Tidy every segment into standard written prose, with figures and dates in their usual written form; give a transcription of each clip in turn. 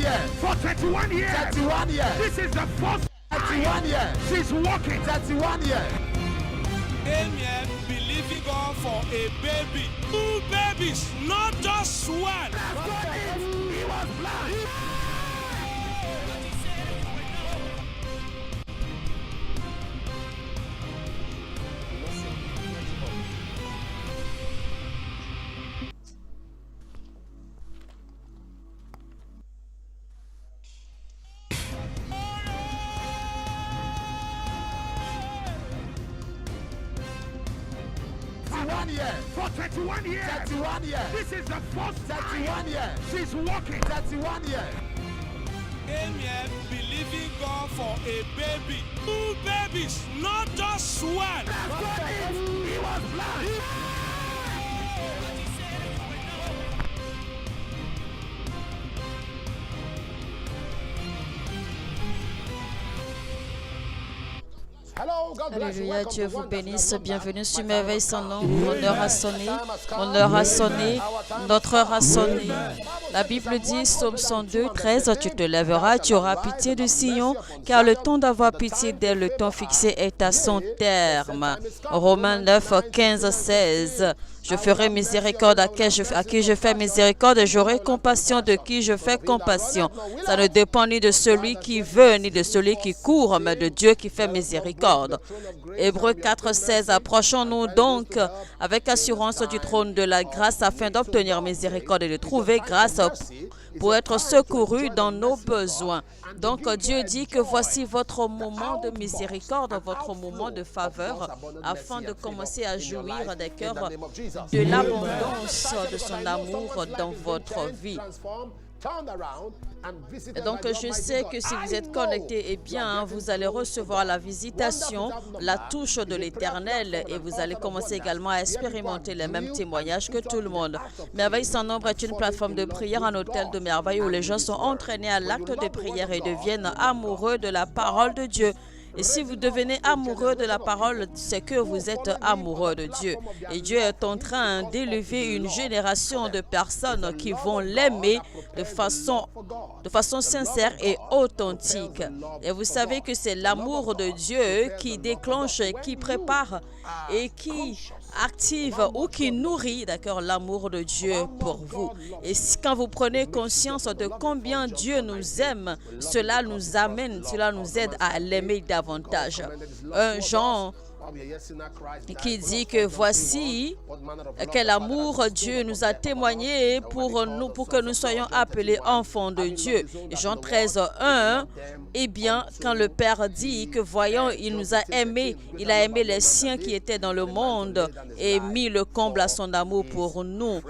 years. For 31 years. 31 years. This is the first 31 years. she's walking. 31 years. Amen. Believing God for a baby. 2 babies, not just one. He was blind. For 31 years. 31 years. This is the first 31 years. she's walking. 31 years. Amen. Believing God for a baby. 2 babies, not just one. He was blind. Alléluia, Dieu vous bénisse. Bienvenue sur Merveille sans nom. Mon heure a sonné. Mon heure a sonné. Notre heure a sonné. La Bible dit, Psaume 102, 13, tu te lèveras, tu auras pitié de Sion, car le temps d'avoir pitié dès le temps fixé est à son terme. Romains 9, 15, 16. Je ferai miséricorde à qui je fais miséricorde, et j'aurai compassion de qui je fais compassion. Ça ne dépend ni de celui qui veut, ni de celui qui court, mais de Dieu qui fait miséricorde. Hébreux 4, 16. Approchons-nous donc avec assurance du trône de la grâce afin d'obtenir miséricorde et de trouver grâce pour être secourus dans nos besoins. Donc Dieu dit que voici votre moment de miséricorde, votre moment de faveur, afin de commencer à jouir des cœurs de l'abondance de son amour dans votre vie. Et donc je sais que si vous êtes connecté, eh bien vous allez recevoir la visitation, la touche de l'Éternel, et vous allez commencer également à expérimenter les mêmes témoignages que tout le monde. Merveille sans nombre est une plateforme de prière, un hôtel de merveille où les gens sont entraînés à l'acte de prière et deviennent amoureux de la parole de Dieu. Et si vous devenez amoureux de la parole, c'est que vous êtes amoureux de Dieu. Et Dieu est en train d'élever une génération de personnes qui vont l'aimer de façon sincère et authentique. Et vous savez que c'est l'amour de Dieu qui déclenche, qui prépare et qui active ou qui nourrit, d'accord, l'amour de Dieu pour vous. Et quand vous prenez conscience de combien Dieu nous aime, cela nous amène, cela nous aide à l'aimer davantage. Un Jean qui dit que voici quel amour Dieu nous a témoigné pour que nous soyons appelés enfants de Dieu. Jean 13, 1, eh bien, quand le Père dit que voyons, il nous a aimés, il a aimé les siens qui étaient dans le monde et mis le comble à son amour pour nous.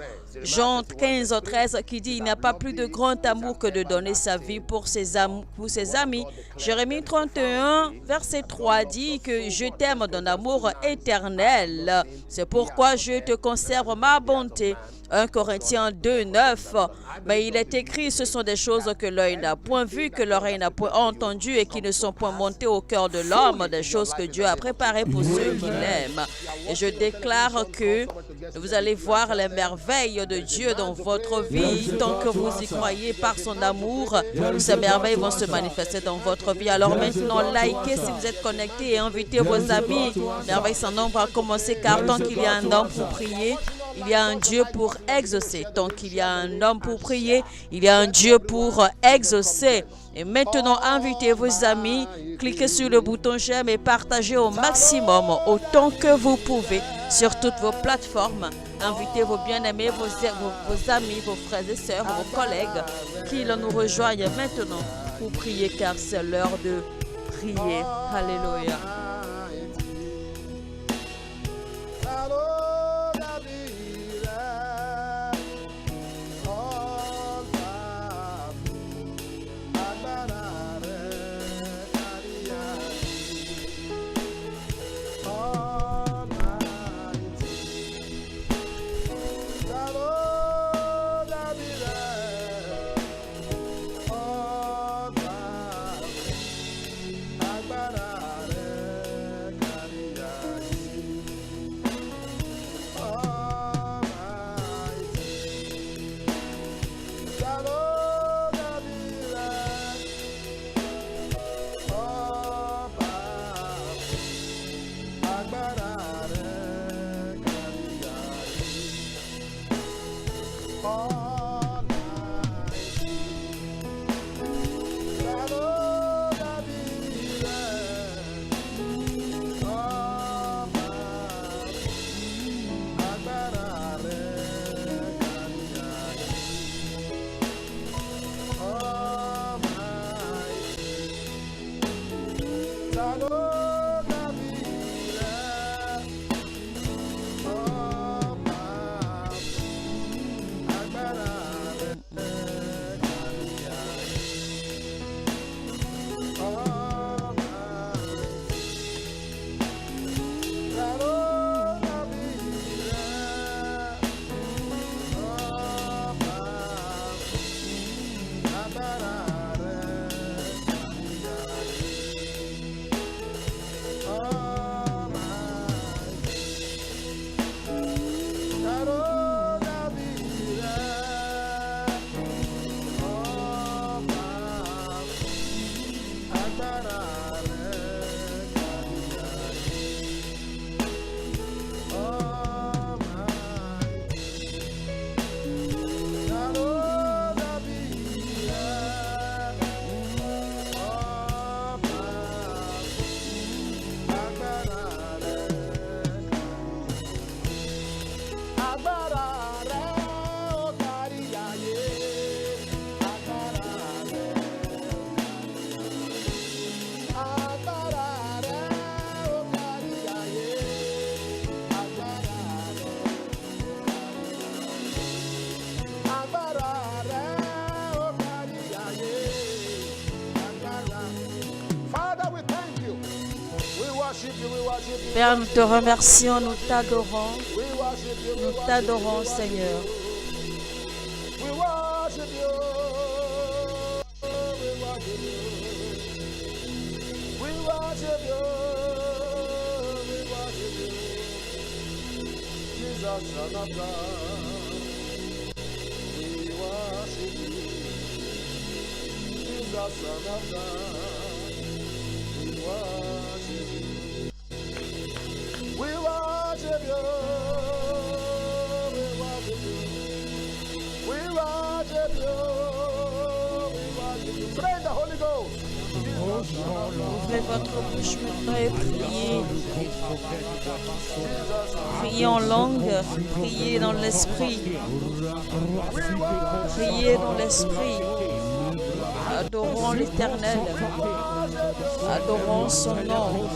Jean 15, 13 qui dit, il n'y a pas plus de grand amour que de donner sa vie pour ses amis. Jérémie 31, verset 3 dit que je t'aime d'un amour éternel. C'est pourquoi je te conserve ma bonté. 1 Corinthiens 2, 9. Mais il est écrit, ce sont des choses que l'œil n'a point vues, que l'oreille n'a point entendues et qui ne sont point montées au cœur de l'homme, des choses que Dieu a préparées pour ceux qui l'aiment. Et je déclare que vous allez voir les merveilles de Dieu dans votre vie. Tant que vous y croyez par son amour, ces merveilles vont se manifester dans votre vie. Alors maintenant, likez si vous êtes connectés et invitez vos amis. Merveille sans nombre a commencé, car tant qu'il y a un homme pour prier, il y a un Dieu pour exaucer. Tant qu'il y a un homme pour prier, il y a un Dieu pour exaucer. Et maintenant, invitez vos amis, cliquez sur le bouton j'aime et partagez au maximum, autant que vous pouvez, sur toutes vos plateformes. Invitez vos bien-aimés, vos amis, vos frères et sœurs, vos collègues, qu'ils nous rejoignent maintenant pour prier, car c'est l'heure de prier. Alléluia. Père, nous te remercions, nous t'adorons, Seigneur. Ouvrez votre bouche maintenant et priez. Priez en langue, priez dans l'esprit. Priez dans l'esprit. Adorons l'Éternel. Adorons son nom.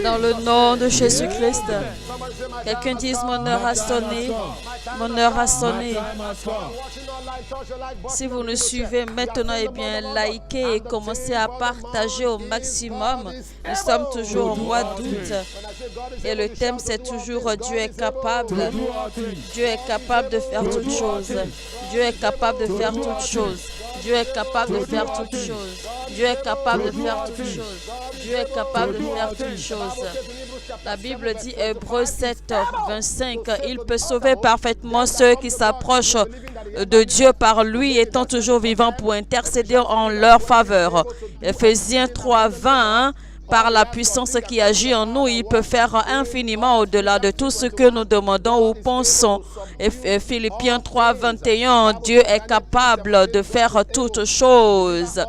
Dans le nom de Jésus-Christ, quelqu'un dise mon heure a sonné, mon heure a sonné. Si vous nous suivez maintenant, eh bien, likez et commencez à partager au maximum. Nous sommes toujours au mois d'août et le thème c'est toujours Dieu est capable. Dieu est capable de faire toutes choses. Dieu est capable de faire toutes choses. Dieu est capable de faire toutes choses. Dieu est capable de faire toutes choses. Dieu est capable de faire toutes choses. La Bible dit, Hébreux 7, 25, il peut sauver parfaitement ceux qui s'approchent de Dieu par lui, étant toujours vivant pour intercéder en leur faveur. Éphésiens 3, 20, par la puissance qui agit en nous, il peut faire infiniment au-delà de tout ce que nous demandons ou pensons. Et Philippiens 3, 21, Dieu est capable de faire toutes choses.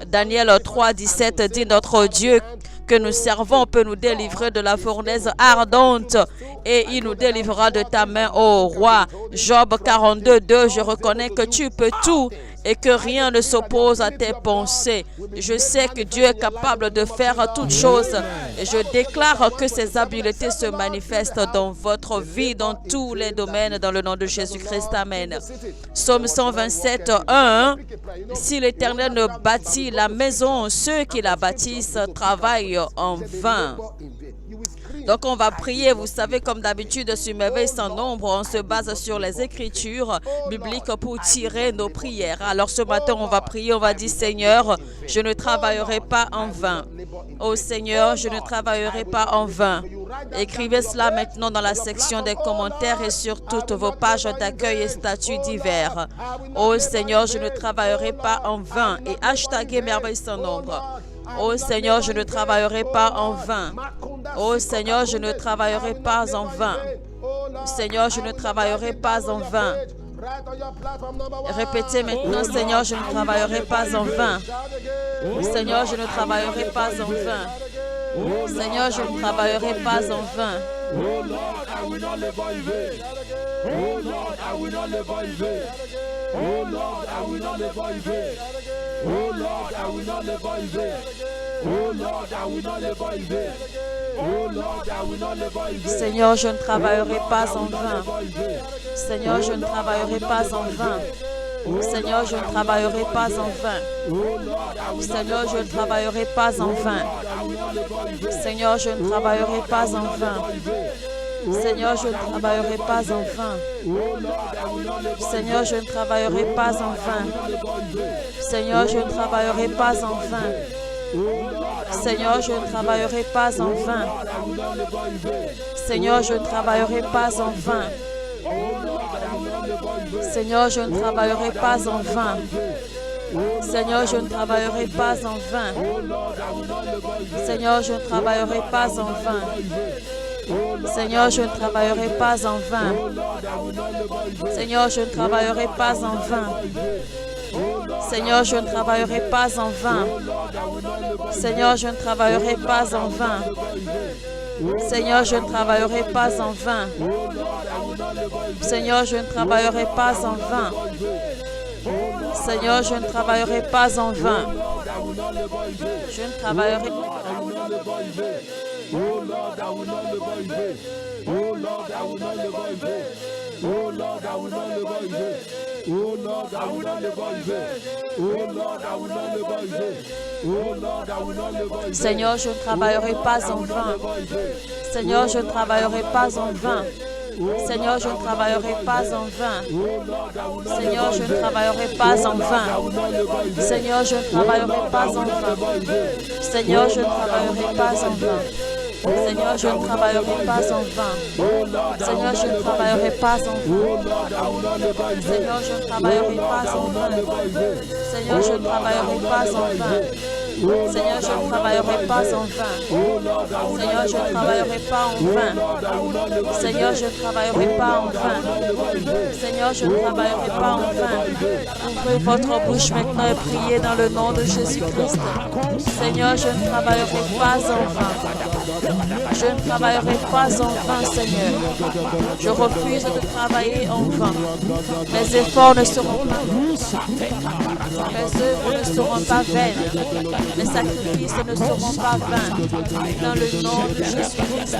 Daniel 3, 17 dit, notre Dieu que nous servons peut nous délivrer de la fournaise ardente et il nous délivrera de ta main, ô roi. Job 42, 2, je reconnais que tu peux tout et que rien ne s'oppose à tes pensées. Je sais que Dieu est capable de faire toutes choses et je déclare que ses habiletés se manifestent dans votre vie, dans tous les domaines, dans le nom de Jésus-Christ. Amen. Psaume 127, 1. Si l'Éternel ne bâtit la maison, ceux qui la bâtissent travaillent en vain. Donc on va prier, vous savez, comme d'habitude sur Merveille sans nombre, on se base sur les écritures bibliques pour tirer nos prières. Alors ce matin, on va prier, on va dire, Seigneur, je ne travaillerai pas en vain. Oh Seigneur, je ne travaillerai pas en vain. Écrivez cela maintenant dans la section des commentaires et sur toutes vos pages d'accueil et statuts divers. Oh Seigneur, je ne travaillerai pas en vain. Et hashtagez Merveille sans nombre. Oh Seigneur, je ne travaillerai pas en vain. Oh Seigneur, je ne travaillerai pas en vain. Seigneur, je ne travaillerai pas en vain. Répétez maintenant, Seigneur, je ne travaillerai pas en vain. Seigneur, je ne travaillerai pas en vain. Seigneur, je ne travaillerai pas en vain. Oh Lord, I will not labor in vain. Oh Lord, I will not labor in vain. Oh Lord, I will not labor in vain. Oh Lord, I will not labor in vain. Oh Lord, I will not labor in vain. Oh Lord, I will not labor in vain. Seigneur, je ne travaillerai pas en vain. Seigneur, je ne travaillerai pas en vain. Seigneur, je ne travaillerai pas en vain. Seigneur, je ne travaillerai pas en vain. Seigneur, je ne travaillerai pas en vain. Seigneur, je ne travaillerai pas en vain. Seigneur, je ne travaillerai pas en vain. Seigneur, je ne travaillerai pas en vain. Seigneur, je ne travaillerai pas en vain. Seigneur, je ne travaillerai pas en vain. Seigneur, je ne travaillerai pas en vain. Seigneur, je ne travaillerai pas en vain. Seigneur, je ne travaillerai pas en vain. Seigneur, je ne travaillerai pas en vain. Seigneur, je ne travaillerai pas en vain. Seigneur, je ne travaillerai pas en vain. Seigneur, je ne travaillerai pas en vain. Seigneur, je ne travaillerai pas en vain. Seigneur, je ne travaillerai pas en vain. Seigneur, je ne travaillerai pas en vain. Je ne travaillerai pas. Oh Lord, I will not labor in vain. Oh Lord, I will not labor in vain. Oh Lord, I will not labor in vain. Oh Lord, I will not labor in vain. Oh Lord, I will not labor in vain. Oh Lord, I will not labor in vain. Seigneur, je ne travaillerai pas en vain. Seigneur, je ne travaillerai pas en vain. Seigneur, je ne travaillerai pas en vain. Seigneur, je ne travaillerai pas en vain. Seigneur, je ne travaillerai pas en vain. Seigneur, je ne travaillerai pas en vain. Seigneur, je ne travaillerai pas en vain. Seigneur, je ne travaillerai pas en vain. Seigneur, je ne travaillerai pas en vain. Seigneur, je ne travaillerai pas en vain. Seigneur, je ne travaillerai pas en vain. Seigneur, je ne travaillerai pas en vain. Seigneur, je ne travaillerai pas en vain. Seigneur, je ne travaillerai pas en vain. Ouvrez votre bouche maintenant et priez dans le nom de Jésus-Christ. Seigneur, je ne travaillerai pas en vain. Je ne travaillerai pas en vain, Seigneur. Je refuse de travailler en vain. Mes efforts ne seront pas vains. Mes œuvres ne seront pas vaines. Mes sacrifices ne seront pas vains. Dans le nom de Jésus-Christ.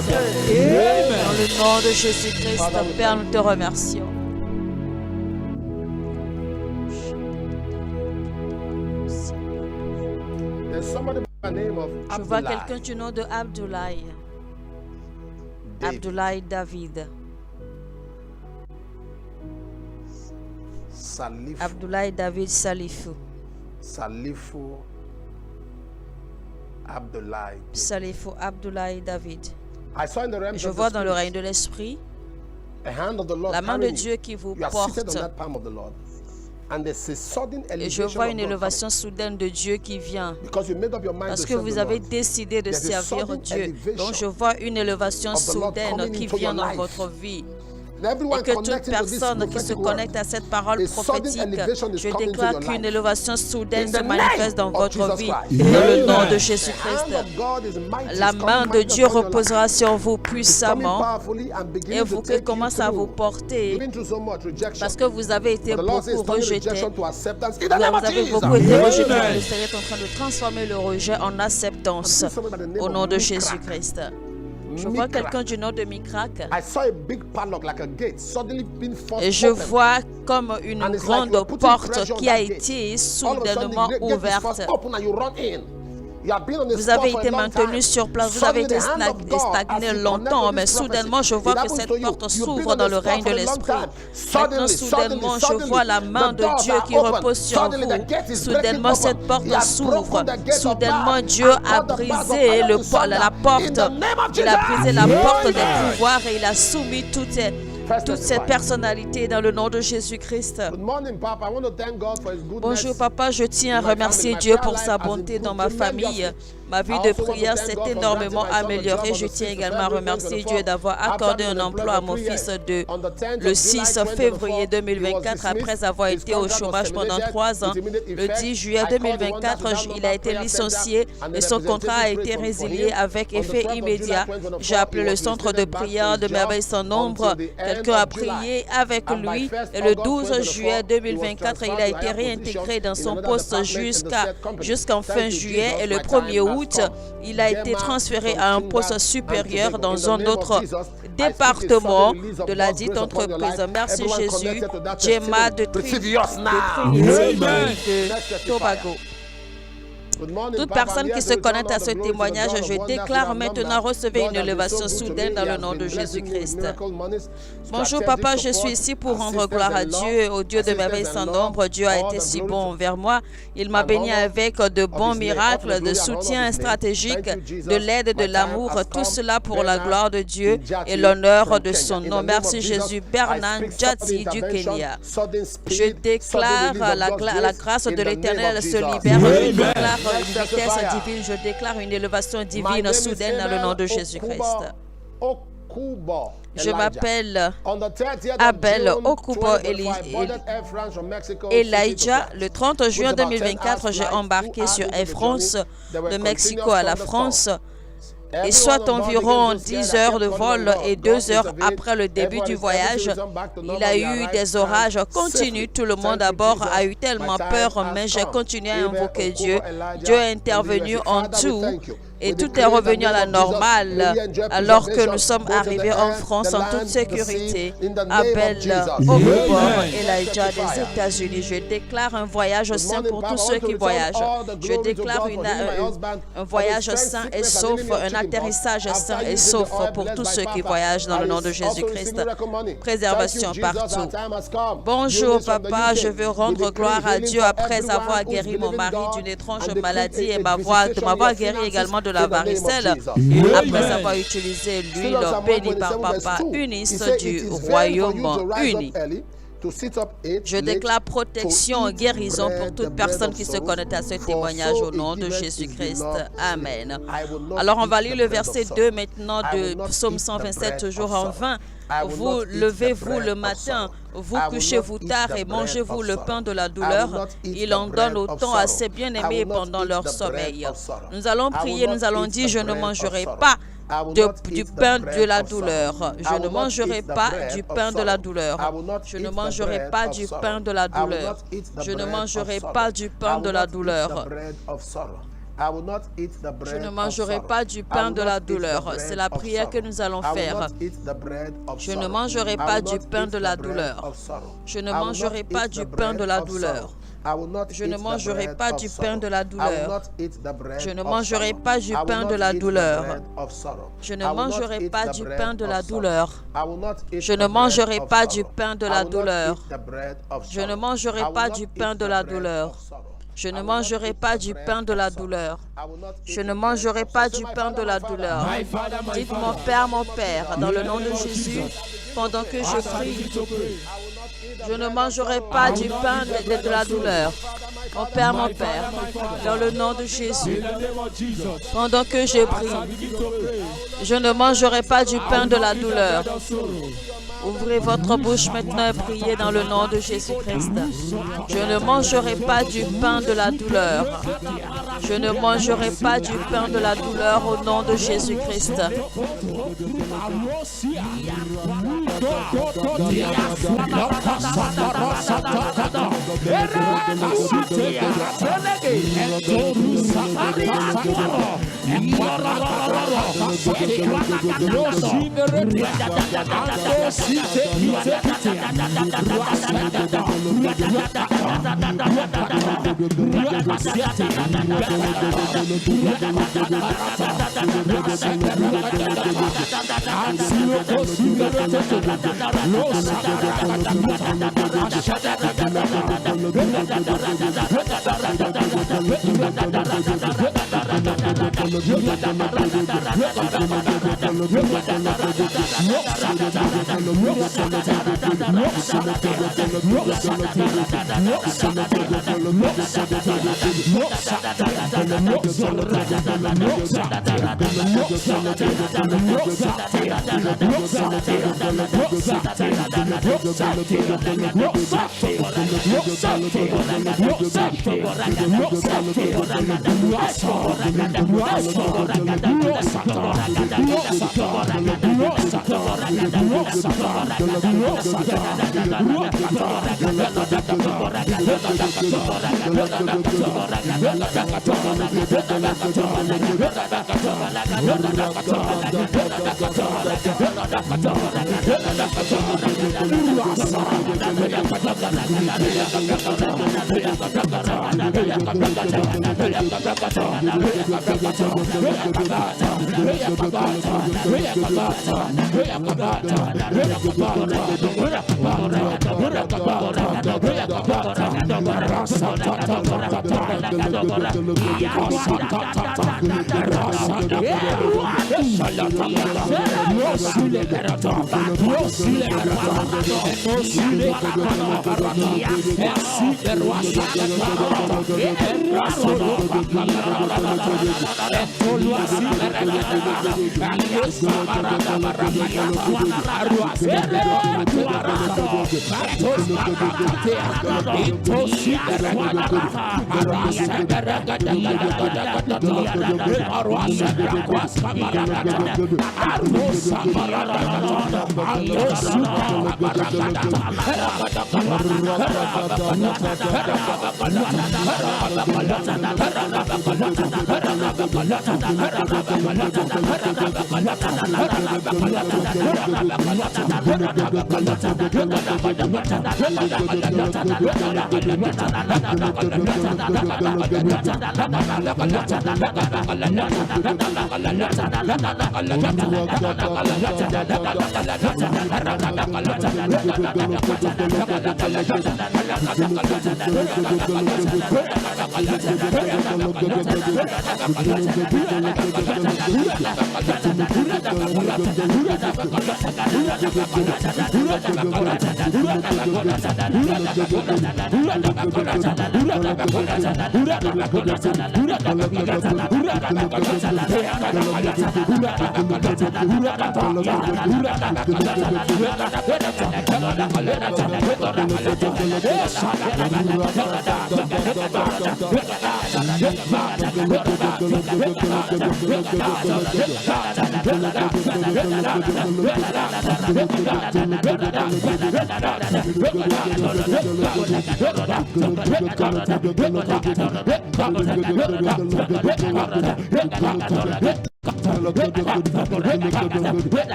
Dans le nom de Jésus-Christ, Père, nous te remercions. Je vois quelqu'un du nom de Abdoulaye. Abdoulaye David. Abdoulaye David Salifou. Salifou Abdoulaye. Salifou Abdoulaye David. I saw in the realms Je of the vois dans le spirit règne de l'esprit a hand of the Lord la main de carrying Dieu you. qui vous You are seated on porte. that palm of the Lord. And there's a sudden Et je elevation vois of une God élévation coming. soudaine de Dieu qui vient. Because you made up your mind Parce to que serve vous the avez Lord. décidé de There's a servir sudden Dieu. elevation Donc je vois une élévation of the Lord soudaine coming qui into vient your dans life. votre vie. And everyone Et que toute connecting to this personne qui se prophetic connecte word, à cette parole a sudden prophétique, elevation is je coming into déclare your qu'une life. élévation soudaine In se the manifeste dans name of votre Jesus vie. Christ. Dans le nom de The Jésus-Christ. hand of God is mighty, La it's coming main de mighty Dieu upon your life. reposera sur vous It's coming puissamment powerfully and et beginning vous to take you commence à vous through, porter even through so much rejection. parce que vous avez été But the Lord says beaucoup turning rejeté. rejection to acceptance in Vous the name of avez Jesus. beaucoup été rejeté. Amen. Le Seigneur est en train de transformer le rejet en acceptance au nom de Jésus-Christ. Je vois Mikra. quelqu'un du nom de Mikrak I saw a big padlock like a gate suddenly being forced et je open. vois comme une And it's like grande you're putting porte pressure on qui a that gate. été All of a sudden, soudainement the gate is ouverte. forced open and you run in. You have been on the Vous spot avez for a été long maintenu time. sur place, vous avez Suddenly, été the hand of God, as stagné you longtemps, connect to mais this soudainement prophecy, je vois it que happens cette to you. porte You've been s'ouvre on dans the le spot règne for de a long l'Esprit. time. Maintenant, Suddenly, soudainement, je suddenly, vois la the main de doors Dieu are qui open. repose sur Suddenly, the vous. gate is Soudainement, breaking cette open. porte He has s'ouvre. broken the gate of Soudainement, bars Dieu and a cut the bars of brisé iron la asunder. porte. In the name of Il a brisé la Jesus. porte des Amen. pouvoirs et il a soumis toutes cette personnalité dans le nom de Jésus-Christ. Good morning, Papa. I want to thank God for His goodness. Bonjour papa, je tiens à remercier Dieu pour sa bonté dans ma famille. Ma vie de prière s'est énormément améliorée. Je tiens également à remercier Dieu d'avoir accordé un emploi à mon fils le 6 février 2024 après avoir été au chômage pendant 3 ans. Le 10 juillet 2024, il a été licencié et son contrat a été résilié avec effet immédiat. J'ai appelé le centre de prière de Merveilles sans nombre. Quelqu'un a prié avec lui et le 12 juillet 2024, il a été réintégré dans son poste jusqu'en fin juillet et le 1er août, il a été transféré à un poste supérieur dans un autre département de la dite entreprise. Merci Jésus. Gemma de Trinité de Tobago. Toute personne qui se connecte à ce témoignage, je déclare maintenant recevoir une élévation soudaine dans le nom de Jésus-Christ. Bonjour papa, je suis ici pour rendre gloire à Dieu, au Dieu de merveilles sans nombre. Dieu a été si bon envers moi. Il m'a béni avec de bons miracles, de soutien stratégique, de l'aide et de l'amour. Tout cela pour la gloire de Dieu et l'honneur de son nom. Merci Jésus. Bernard Jati du Kenya. Je déclare la grâce de l'Éternel se libère. Je déclare une vitesse divine, je déclare une élévation divine soudaine dans le nom de Jésus-Christ. Je m'appelle Abel Okubo Elijah. Le 30 juin 2024, j'ai embarqué sur Air France de Mexico à la France. Et soit environ 10 heures de vol et 2 heures après le début du voyage, il a eu des orages continus. Tout le monde à bord a eu tellement peur, mais j'ai continué à invoquer Dieu. Dieu est intervenu en tout. Et tout est revenu à la normale alors que nous sommes arrivés en France en toute sécurité. Abel Okubo Elijah des États-Unis. Je déclare un voyage sain pour tous ceux qui voyagent. Je déclare un voyage sain et sauf, un atterrissage sain et sauf pour tous ceux qui voyagent dans le nom de Jésus-Christ. Préservation partout. Bonjour papa, je veux rendre gloire à Dieu après avoir guéri mon mari d'une étrange maladie et m'avoir guéri également de la varicelle après avoir utilisé l'huile bénie par Papa Unis du Royaume-Uni. Je déclare protection et guérison pour toute personne qui se connecte à ce témoignage au nom de Jésus-Christ. Amen. Alors on va lire le verset 2 maintenant de Psaume 127, toujours en vain. Vous levez-vous le matin, vous couchez-vous tard et mangez-vous le pain de la douleur. Il en donne autant à ses bien-aimés pendant leur sommeil. Nous allons prier, nous allons dire, je ne mangerai pas du pain de la douleur. Je ne mangerai pas du pain de la douleur. Je ne mangerai pas du pain de la douleur. Je ne mangerai pas du pain de la douleur. Je ne mangerai pas du pain de la douleur. C'est la prière que nous allons faire. Je ne mangerai pas du pain de la douleur. Je ne mangerai pas du pain de la douleur. Je ne mangerai pas du pain de la douleur. Je ne mangerai pas du pain de la douleur. Je ne mangerai pas du pain de la douleur. Je ne mangerai pas du pain de la douleur. Je ne mangerai pas du pain de la douleur. Je ne mangerai pas du pain de la douleur. Je ne mangerai pas du pain de la douleur. Dites mon Père, dans le nom de Jésus, pendant que je prie, je ne mangerai pas du pain de la douleur. Mon Père, dans le nom de Jésus, pendant que je prie, je ne mangerai pas du pain de la douleur. Ouvrez votre bouche maintenant et priez dans le nom de Jésus-Christ. Je ne mangerai pas du pain de la douleur. Je ne mangerai pas du pain de la douleur au nom de Jésus-Christ.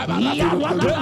Yes,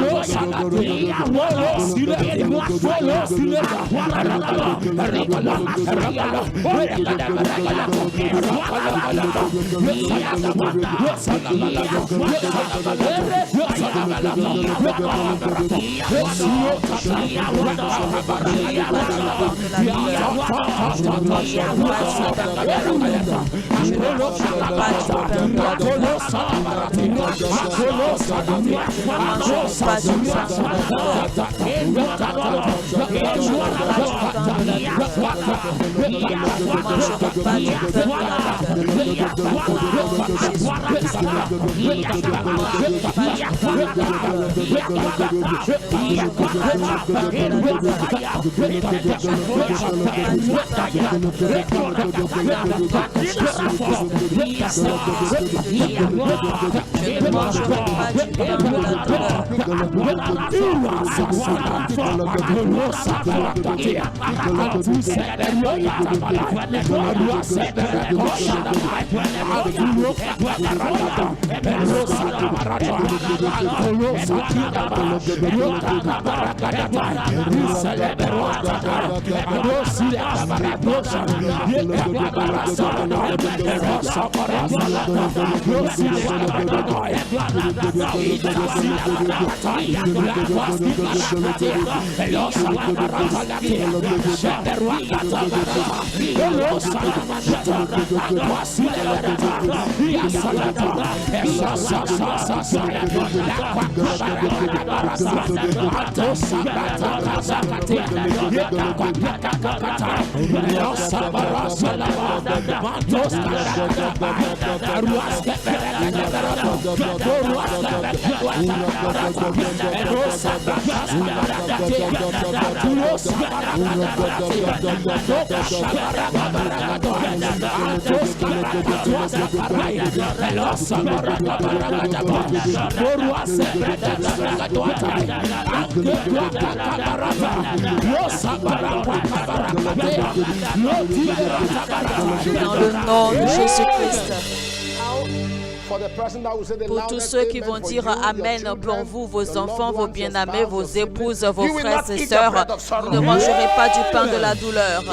Dans le nom de Jésus-Christ. Pour tous ceux qui vont dire Amen pour vous, vos enfants, vos bien-aimés, vos épouses, vos frères et sœurs, vous ne mangerez pas du pain de la douleur.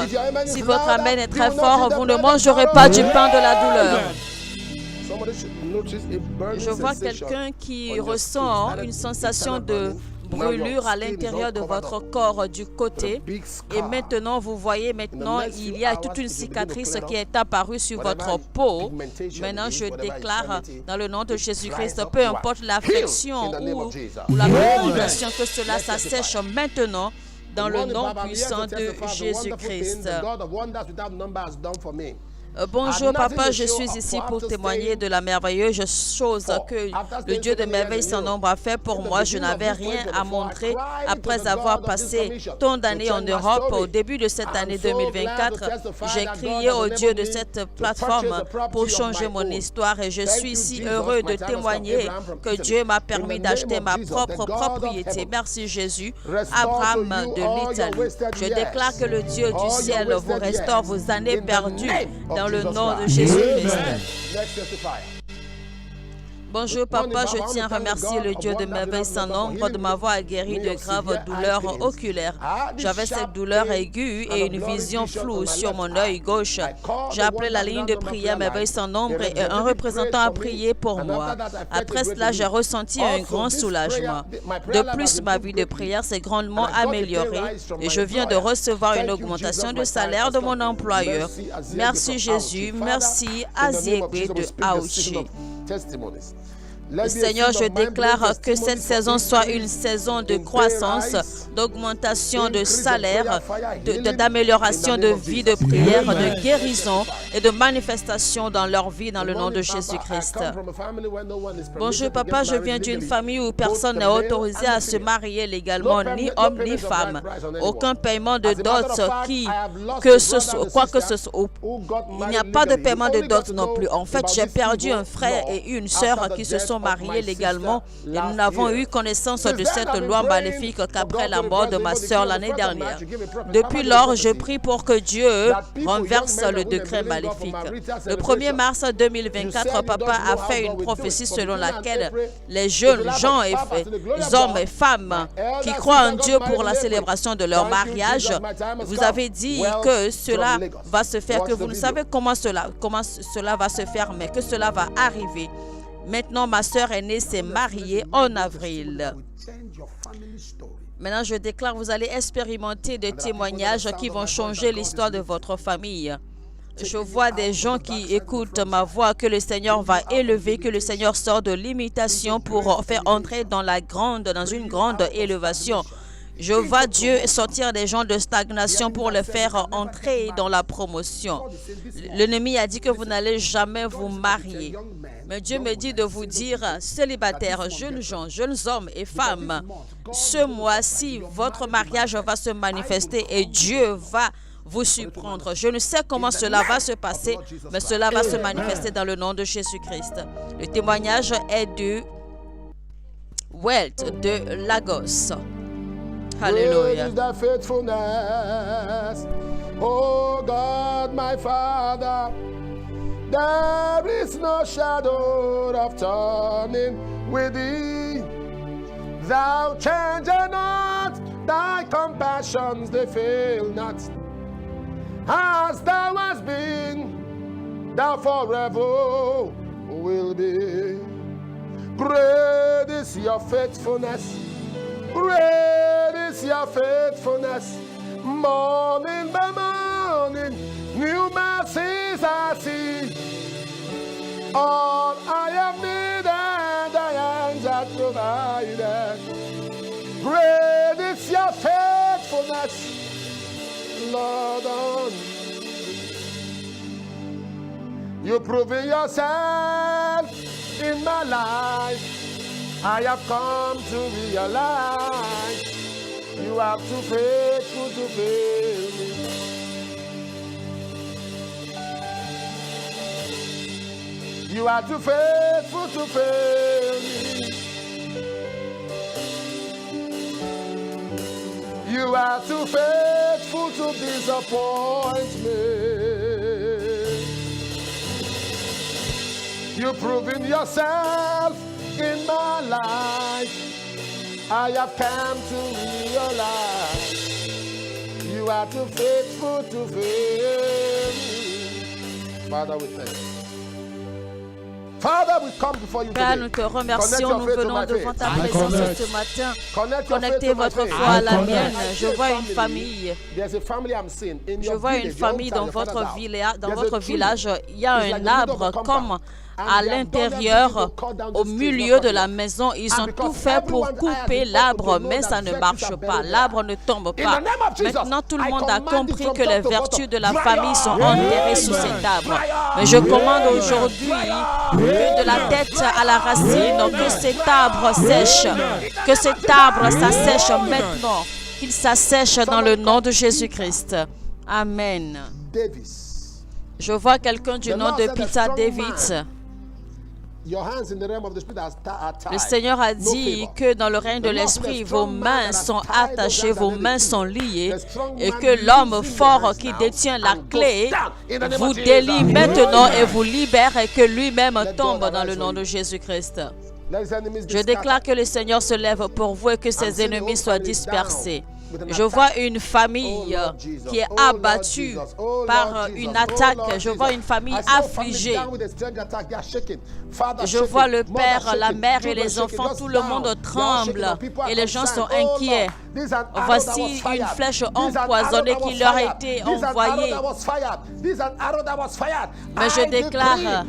Si votre Amen est très fort, vous ne mangerez pas du pain de la douleur. Je vois quelqu'un qui ressent une sensation de brûlure à l'intérieur de votre corps du côté, et maintenant vous voyez, il y a toute une cicatrice qui est apparue sur votre peau. Maintenant je déclare dans le nom de Jésus-Christ, peu importe l'affection ou la pigmentation, que cela s'assèche maintenant dans le nom puissant de Jésus-Christ. Bonjour papa, je suis ici pour témoigner de la merveilleuse chose que le Dieu de merveille sans nombre a fait pour moi. Je n'avais rien à montrer après avoir passé tant d'années en Europe. Au début de cette année 2024, j'ai crié au Dieu de cette plateforme pour changer mon histoire, et je suis si heureux de témoigner que Dieu m'a permis d'acheter ma propre propriété. Merci Jésus. Abraham de l'Italie. Je déclare que le Dieu du ciel vous restaure vos années perdues dans le nom de Jésus-Christ. Bonjour papa, je tiens à remercier le Dieu de merveille sans nombre de m'avoir guéri de graves douleurs oculaires. J'avais cette douleur aiguë et une vision floue sur mon œil gauche. J'ai appelé la ligne de prière merveille sans nombre et un représentant a prié pour moi. Après cela, j'ai ressenti un grand soulagement. De plus, ma vie de prière s'est grandement améliorée et je viens de recevoir une augmentation de salaire de mon employeur. Merci Jésus, merci Aziegbe de Aouchi. Seigneur, je déclare que cette saison soit une saison de croissance, d'augmentation de salaire, d'amélioration de vie de prière, de guérison et de manifestation dans leur vie dans le nom de Jésus-Christ. Bonjour papa, je viens d'une famille où personne n'est autorisé à se marier légalement, ni homme ni femme. Aucun paiement de dot, quoi que ce soit. Il n'y a pas de paiement de dot non plus. En fait, j'ai perdu un frère et une sœur qui se sont mariés légalement et nous n'avons eu connaissance de cette loi maléfique qu'après la mort de ma sœur l'année dernière. Depuis lors, je prie pour que Dieu renverse le décret maléfique. Le 1er mars 2024, papa a fait une prophétie selon laquelle les jeunes gens et hommes et femmes qui croient en Dieu pour la célébration de leur mariage, vous avez dit que cela va se faire, que vous ne savez comment cela va se faire, mais que cela va arriver. Maintenant, ma sœur aînée s'est mariée en avril. Maintenant, je déclare, vous allez expérimenter des témoignages qui vont changer l'histoire de votre famille. Je vois des gens qui écoutent ma voix, que le Seigneur va élever, que le Seigneur sort de l'imitation pour faire entrer dans une grande élévation. Je vois Dieu sortir des gens de stagnation pour les faire entrer dans la promotion. L'ennemi a dit que vous n'allez jamais vous marier. Mais Dieu me dit de vous dire, célibataires, jeunes gens, jeunes hommes et femmes, ce mois-ci, votre mariage va se manifester et Dieu va vous surprendre. Je ne sais comment cela va se passer, mais cela va se manifester dans le nom de Jésus-Christ. Le témoignage est de Wealth de Lagos. Alléluia. Great is thy faithfulness, oh God, my Father. There is no shadow of turning with thee. Thou changest not, thy compassions they fail not. As thou hast been, thou forever will be. Great is your faithfulness. Great is your faithfulness, morning by morning, new mercies I see. All I have needed, thy hands have provided. Great is your faithfulness, Lord. You proving yourself in my life. I have come to realize you are too faithful to fail me. You are too faithful to fail me. You are too faithful to disappoint me. You've proven yourself in my life. I have come to realize you are too faithful to fail me. Father, we thank you. Father, we come before you Père, today. nous te remercions, nous venons devant ta présence ce matin. Connectez votre foi à la mienne. Je vois une famille. Je vois une famille dans votre village. Il y a un arbre comme à l'intérieur, au milieu de la maison. Ils ont tout fait pour couper l'arbre, mais ça ne marche pas. L'arbre ne tombe pas. Maintenant, tout le monde a compris que les vertus de la famille sont enterrées sous cet arbre. Mais je commande aujourd'hui que de la tête à la racine, que cet arbre sèche. Que cet arbre s'assèche maintenant. Qu'il s'assèche dans le nom de Jésus-Christ. Amen. Je vois quelqu'un du nom de Peter David. Le Seigneur a dit que dans le règne de l'Esprit, vos mains sont attachées, vos mains sont liées, et que l'homme fort qui détient la clé vous délie maintenant et vous libère et que lui-même tombe dans le nom de Jésus-Christ. Je déclare que le Seigneur se lève pour vous et que ses ennemis soient dispersés. Je vois une famille qui est abattue par une attaque. Je vois une famille affligée. Je vois le père, la mère et les enfants. Tout le monde tremble et les gens sont inquiets. Voici une flèche empoisonnée qui leur a été envoyée. Mais je déclare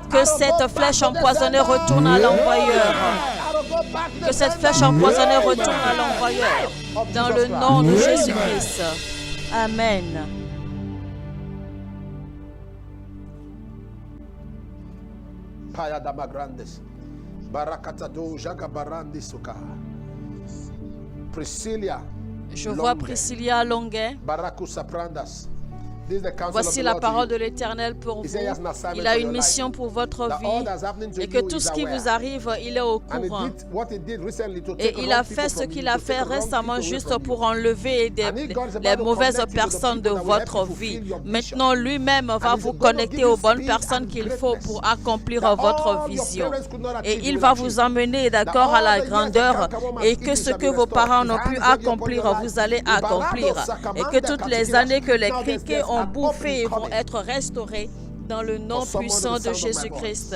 que cette flèche empoisonnée retourne à l'envoyeur. Que cette flèche empoisonnée retourne à l'envoyeur. Dans le nom de Jésus-Christ. Amen. Je vois Priscilla Longuet. Barakusa Prandas. This is the counsel of Voici the la Lord to parole you. de l'Éternel pour He vous. said he has an assignment Il a for une your mission life. pour votre That vie all that's happening to et que you tout is ce qui aware. vous arrive, il est au And he courant. did what he did recently to Et take il wrong a people fait ce from qu'il you, a to fait take wrong récemment people away juste from pour you. enlever And if God is les about to mauvaises connect you to the personnes de people that will help votre you vie. fulfill your vision. Maintenant, lui-même va And he's vous going to connecter give aux you bonnes speed personnes and qu'il faut greatness pour accomplir that votre all your vision. parents could not Et achieve, il will va achieve. vous emmener, That d'accord, à all la the years that grandeur Kankamon has et eaten que ce shall que be vos restored. parents His n'ont hand pu is heavy upon accomplir, your life. vous allez Ibarado accomplir. Et que sakamanda toutes les katikira. années que les Now there's criquets ont an bouffé opening vont coming être restaurées dans le nom for someone puissant with the de sound of my Jésus-Christ.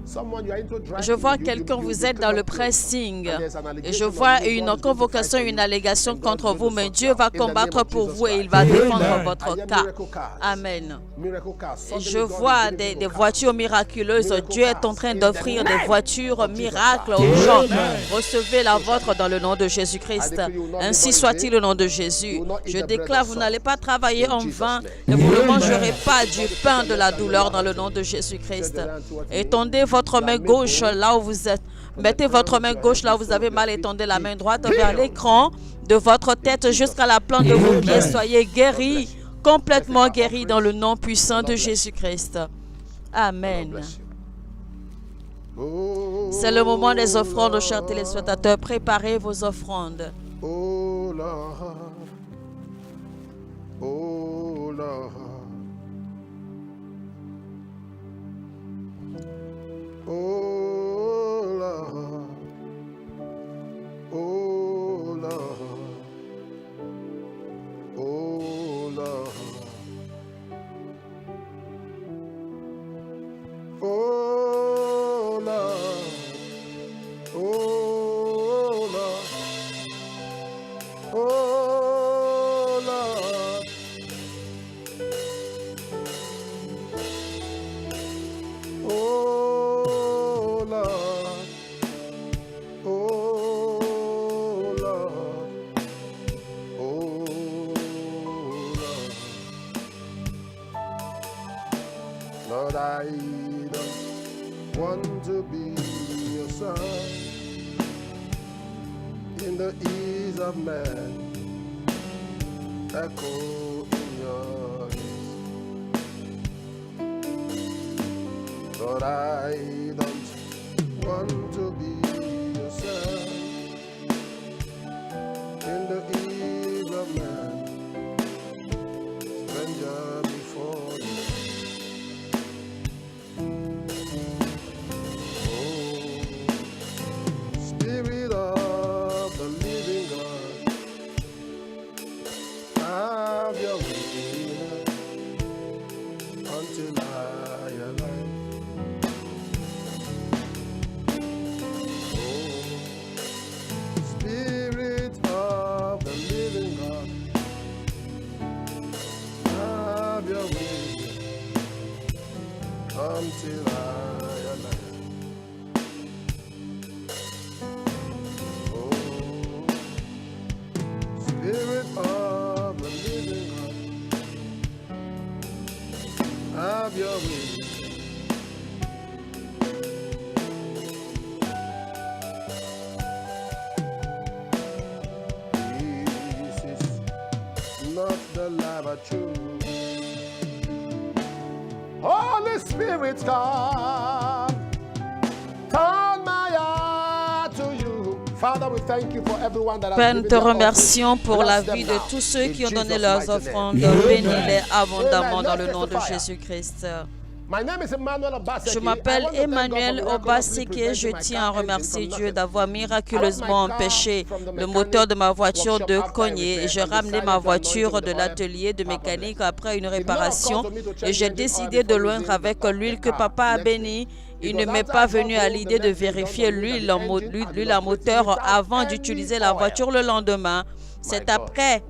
Someone you are into dry Je vois cleaning, quelqu'un, vous êtes dans le pressing and there's an et allegation je on vois you, God is une going to convocation, fight for une you, allégation and God is contre going vous, to mais sort Dieu you out. va In the name combattre of pour Jesus vous et il Christ. va Amen. défendre I votre I am cas. miracle cars. Amen. Miracle cars. Et Suddenly je God is vois giving des miracle voitures cars. miraculeuses. Miracle Dieu est en cars. train In the d'offrir des name voitures of Jesus miracles Christ. aux gens. Amen. Recevez la vôtre dans le nom de Jésus-Christ. Ainsi soit-il au nom de Jésus. Je déclare, vous n'allez pas travailler en vain et vous ne mangerez pas du pain de la douleur dans le nom de Jésus-Christ. Étendez votre main gauche là où vous êtes. Mettez votre main gauche là où vous avez mal. Étendez la main droite vers l'écran de votre tête jusqu'à la plante de vos pieds. Soyez guéris, complètement guéris dans le nom puissant de Jésus-Christ. Amen. C'est le moment des offrandes, chers téléspectateurs. Préparez vos offrandes. Oh Lord, oh Lord, oh Lord, oh Lord, oh Lord, oh Lord, oh Lord. Oh Lord, oh Lord, oh Lord, oh Lord, Lord, I don't want to be your son in the ease of man, echo in your ears. Lord, I don't want to be your son in the ease of man, stranger before you. Oh, Spirit of the living God, have your way until I align. Oh, Spirit of the living God, have your way until I align. Oh, Spirit of the living God, have your way. This is not the life I choose. Holy Spirit, come, turn my heart to you. Father, we thank you for everyone that has Père, given nous te their remercions offering. pour la Bless them vie de now. tous ceux In qui ont donné Jesus' leurs mighty name. offrandes. Amen. Bénis-les abondamment Amen. dans le Let's nom de testify. Jésus-Christ. My name is Emmanuel Obaseki. Je I m'appelle want to thank God for Emmanuel miraculously Obaseki et je preventing my tiens à car engine remercier from Dieu knocking. d'avoir miraculeusement empêché le moteur de ma voiture de cogner et j'ai ramené ma voiture de l'atelier de mécanique après une réparation et j'ai décidé de l'oindre avec l'huile que papa a bénie. Il ne m'est pas venu à l'idée de vérifier l'huile à moteur avant d'utiliser la voiture le lendemain. C'est après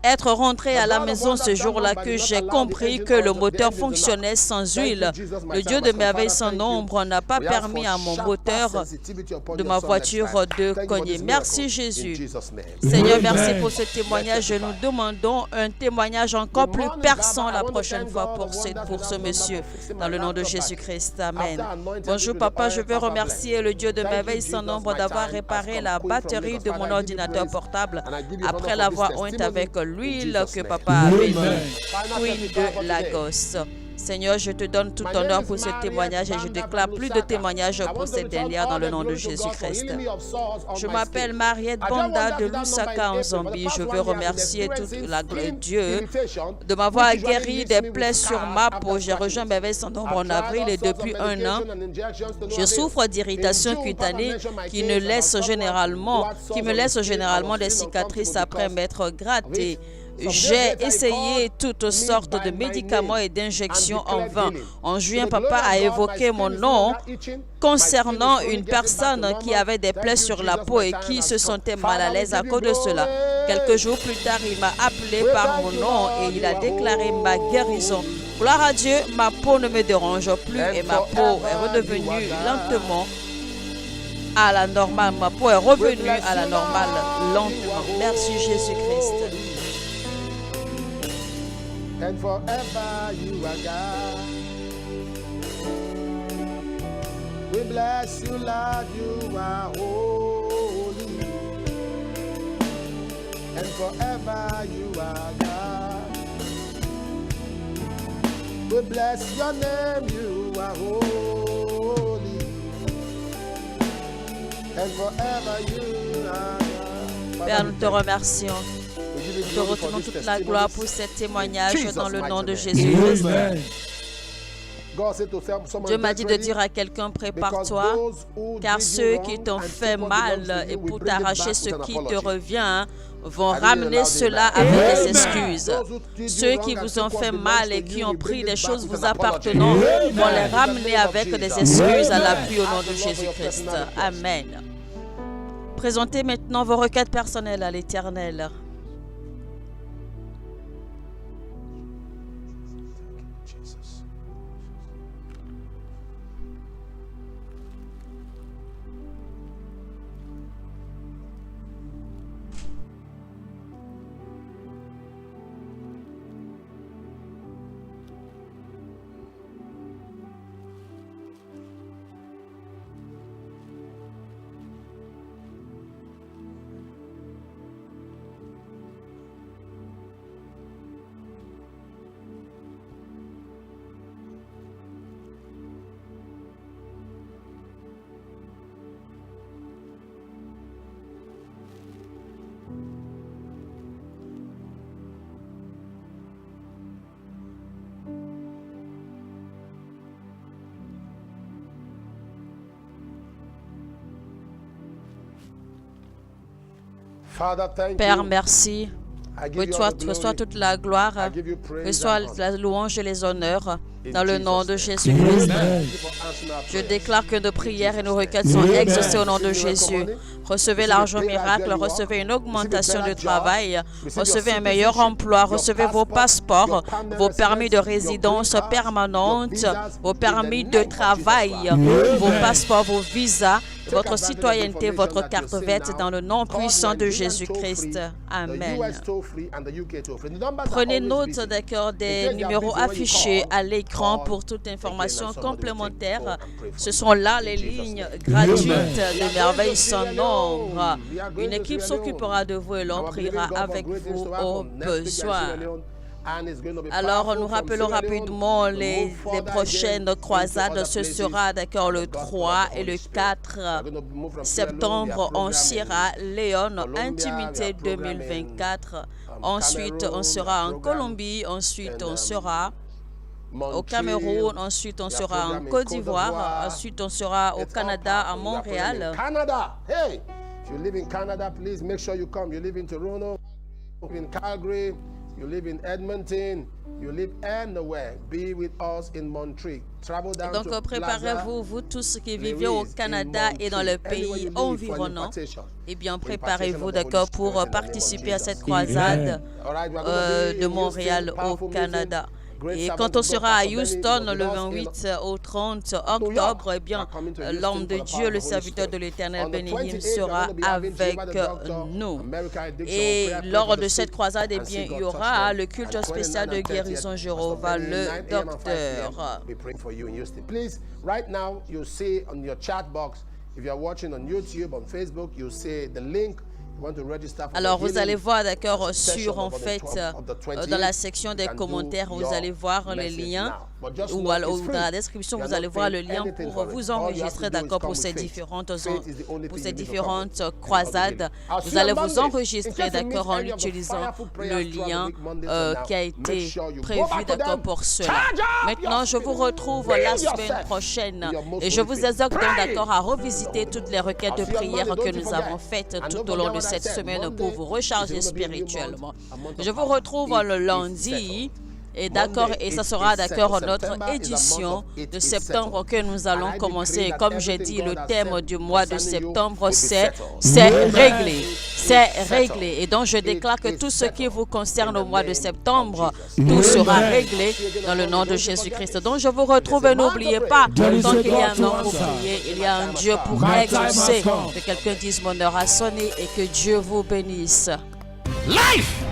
être rentré à la maison ce jour-là que j'ai compris que le moteur fonctionnait sans huile. Le Dieu de merveille sans nombre n'a pas permis à mon moteur de ma voiture de cogner. Merci Jésus. Seigneur, merci pour ce témoignage. Nous demandons un témoignage encore plus perçant la prochaine fois pour ce monsieur. Dans le nom de Jésus-Christ. Amen. Bonjour papa, je veux remercier le Dieu de merveille sans nombre d'avoir réparé la batterie de mon ordinateur portable après l'avoir oint avec l'huile que papa a bénie. Queen de Lagos. Seigneur, je te donne tout honneur pour ce témoignage et je déclare plus de témoignages pour cette dernière dans le nom de Jésus-Christ. Je m'appelle Mariette Banda de Lusaka en Zambie. Je veux remercier Dieu de m'avoir guéri des plaies sur ma peau. J'ai rejoint Merveille sans nombre en avril et depuis un an, je souffre d'irritation cutanée qui me laisse généralement des cicatrices après m'être grattée. J'ai essayé toutes sortes de médicaments et d'injections en vain. En juin, papa a évoqué mon nom concernant une personne qui avait des plaies sur la peau et qui se sentait mal à l'aise à cause de cela. Quelques jours plus tard, il m'a appelé par mon nom et il a déclaré ma guérison. Gloire à Dieu, ma peau ne me dérange plus et ma peau est redevenue lentement à la normale. Ma peau est revenue à la normale lentement. Merci Jésus-Christ. And forever you are God. We bless you, Lord, you are holy. And forever you are God. We bless your name, you are holy. And forever you are God. Père, nous te remercions. Nous te retenons toute la gloire pour ce témoignage dans le nom de Jésus-Christ. Dieu m'a dit de dire à quelqu'un, prépare-toi, car ceux qui t'ont fait mal et pour t'arracher ce qui te revient vont ramener cela avec des excuses. Ceux qui vous ont fait mal et qui ont pris des choses vous appartenant vont les ramener avec des excuses à l'appui au nom de Jésus-Christ. Amen. Présentez maintenant vos requêtes personnelles à l'Éternel. Père, merci. Reçois toute la gloire, reçois la louange et les honneurs dans le nom de Jésus-Christ. Je déclare que nos prières et nos requêtes sont exaucées au nom de Jésus. Recevez l'argent miracle, recevez une augmentation de travail, recevez un meilleur emploi, recevez vos passeports, vos permis de résidence permanente, vos permis de travail, vos passeports, vos visas, votre citoyenneté, votre carte verte dans le nom puissant de Jésus-Christ. Amen. Prenez note d'accord des numéros affichés à l'écran pour toute information complémentaire. Ce sont là les lignes gratuites de Merveille sans nombre. Une équipe s'occupera de vous et l'on priera avec vous au besoin. Alors, nous rappelons rapidement les prochaines croisades. Ce sera d'accord le 3 et le 4 septembre en Sierra Leone, Intimité 2024. Ensuite, on sera en Colombie. Ensuite, on sera au Cameroun. Ensuite, on sera en Côte d'Ivoire. Ensuite, on sera au Canada, à Montréal. Canada, hey! If you live in Canada, please make sure you come. You live in Toronto, in Calgary. You live in Edmonton, you live anywhere, be with us in Montreal. Travel down Donc, préparez-vous, vous tous qui vivez au Canada et dans le pays environnant, eh bien, préparez-vous, d'accord, pour participer à cette croisade de Montréal au Canada. Et quand on sera à Houston le 28 au 30 octobre, eh bien, l'homme de Dieu, le serviteur de l'Éternel Béni sera avec nous. Et lors de cette croisade, eh bien, il y aura le culte spécial de guérison Jéhovah, le docteur. Please, right now, you see on your chat box, if you are watching on YouTube, on Facebook, you see the link. Alors vous allez voir, d'accord, sur en fait dans la section des commentaires, vous allez voir les liens ou dans la description, vous allez voir le lien pour vous enregistrer, d'accord, pour ces différentes croisades. Vous allez vous enregistrer, d'accord, en utilisant le lien qui a été prévu, d'accord, pour cela. Maintenant, je vous retrouve la semaine prochaine et je vous exhorte donc, d'accord, à revisiter toutes les requêtes de prière que nous avons faites tout au long de cette semaine pour vous recharger spirituellement. Je vous retrouve le lundi. Et d'accord, et ça sera d'accord notre édition de septembre que nous allons commencer. Et comme j'ai dit, le thème du mois de septembre, c'est réglé. C'est réglé. Et donc je déclare que tout ce qui vous concerne au mois de septembre, tout sera réglé dans le nom de Jésus-Christ. Donc je vous retrouve et n'oubliez pas, tant qu'il y a un homme pour prier, il y a un Dieu pour exaucer. Que quelqu'un dise mon heure a sonné et que Dieu vous bénisse. Life!